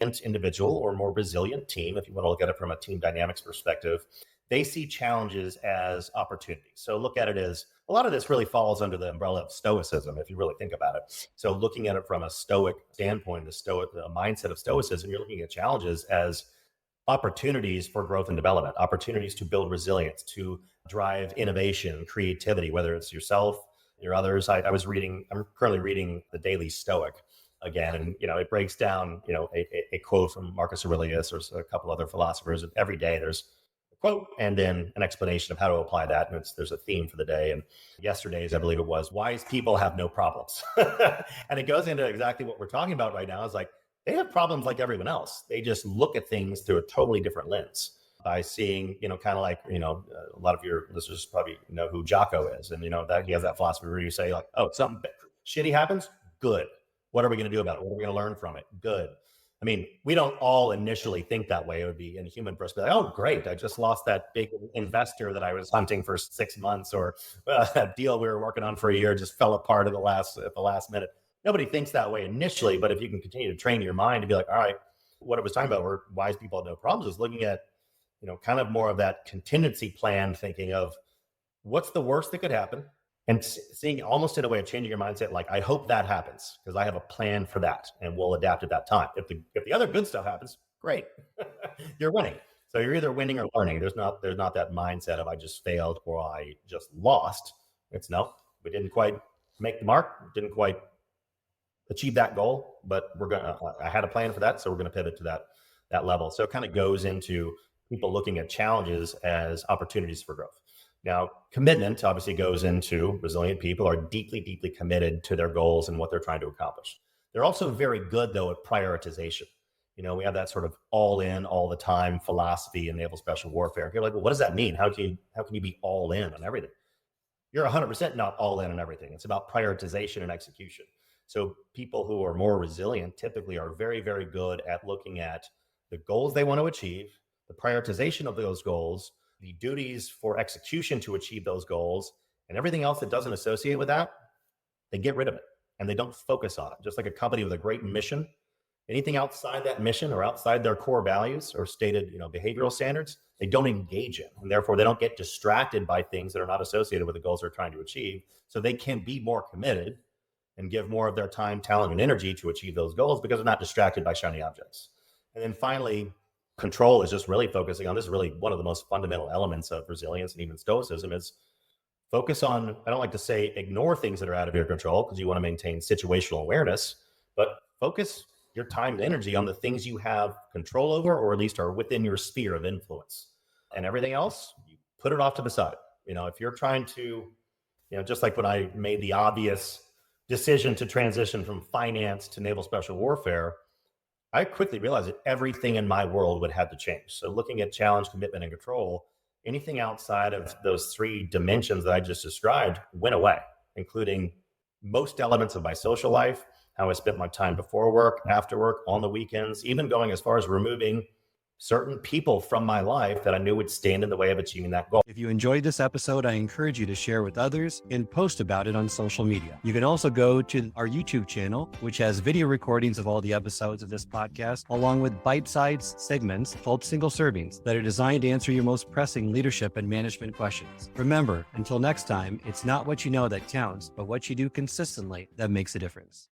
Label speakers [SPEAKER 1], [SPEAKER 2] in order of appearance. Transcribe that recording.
[SPEAKER 1] individual or more resilient team, if you want to look at it from a team dynamics perspective, they see challenges as opportunities. So look at it as a lot of this really falls under the umbrella of stoicism, if you really think about it. So looking at it from a stoic standpoint, the mindset of stoicism, you're looking at challenges as opportunities for growth and development, opportunities to build resilience, to drive innovation, creativity, whether it's yourself, your others. I'm currently reading The Daily Stoic again, and it breaks down a quote from Marcus Aurelius or a couple other philosophers, and every day there's a quote and then an explanation of how to apply that, and there's a theme for the day. And yesterday's, I believe it was, wise people have no problems. And it goes into exactly what we're talking about right now. Is like, they have problems like everyone else. They just look at things through a totally different lens by seeing, kind of like, a lot of your listeners probably know who Jocko is. And, that he has that philosophy where you say like, oh, something shitty happens. Good. What are we going to do about it? What are we going to learn from it? Good. I mean, we don't all initially think that way. It would be inhuman for us to be like, oh, great, I just lost that big investor that I was hunting for 6 months, or that deal we were working on for a year just fell apart at the last minute. Nobody thinks that way initially, but if you can continue to train your mind to be like, all right, what I was talking about where wise people have no problems is looking at, kind of more of that contingency plan thinking of what's the worst that could happen, and seeing almost in a way of changing your mindset. Like, I hope that happens because I have a plan for that and we'll adapt at that time. If the other good stuff happens, great. You're winning. So you're either winning or learning. There's not that mindset of I just failed or I just lost. It's no, we didn't quite make the mark, didn't quite achieve that goal, but I had a plan for that. So we're going to pivot to that level. So it kind of goes into people looking at challenges as opportunities for growth. Now, commitment obviously goes into resilient people are deeply, deeply committed to their goals and what they're trying to accomplish. They're also very good, though, at prioritization. We have that sort of all in, all the time philosophy in naval special warfare. People are like, well, what does that mean? How can you be all in on everything? You're 100% not all in on everything. It's about prioritization and execution. So people who are more resilient typically are very, very good at looking at the goals they want to achieve, the prioritization of those goals, the duties for execution to achieve those goals, and everything else that doesn't associate with that. They get rid of it and they don't focus on it. Just like a company with a great mission, anything outside that mission or outside their core values or stated, behavioral standards, they don't engage in, and therefore they don't get distracted by things that are not associated with the goals they're trying to achieve. So they can be more committed and give more of their time, talent, and energy to achieve those goals because they're not distracted by shiny objects. And then finally, control is just really focusing on this. Is really one of the most fundamental elements of resilience and even stoicism is focus on, I don't like to say ignore things that are out of your control because you want to maintain situational awareness, but focus your time and energy on the things you have control over, or at least are within your sphere of influence. And everything else, you put it off to the side. If you're trying to, just like when I made the obvious decision to transition from finance to naval special warfare, I quickly realized that everything in my world would have to change. So looking at challenge, commitment, and control, anything outside of those three dimensions that I just described went away, including most elements of my social life, how I spent my time before work, after work, on the weekends, even going as far as removing certain people from my life that I knew would stand in the way of achieving that goal.
[SPEAKER 2] If you enjoyed this episode, I encourage you to share with others and post about it on social media. You can also go to our YouTube channel, which has video recordings of all the episodes of this podcast, along with bite-sized segments called single servings that are designed to answer your most pressing leadership and management questions. Remember, until next time, it's not what you know that counts, but what you do consistently that makes a difference.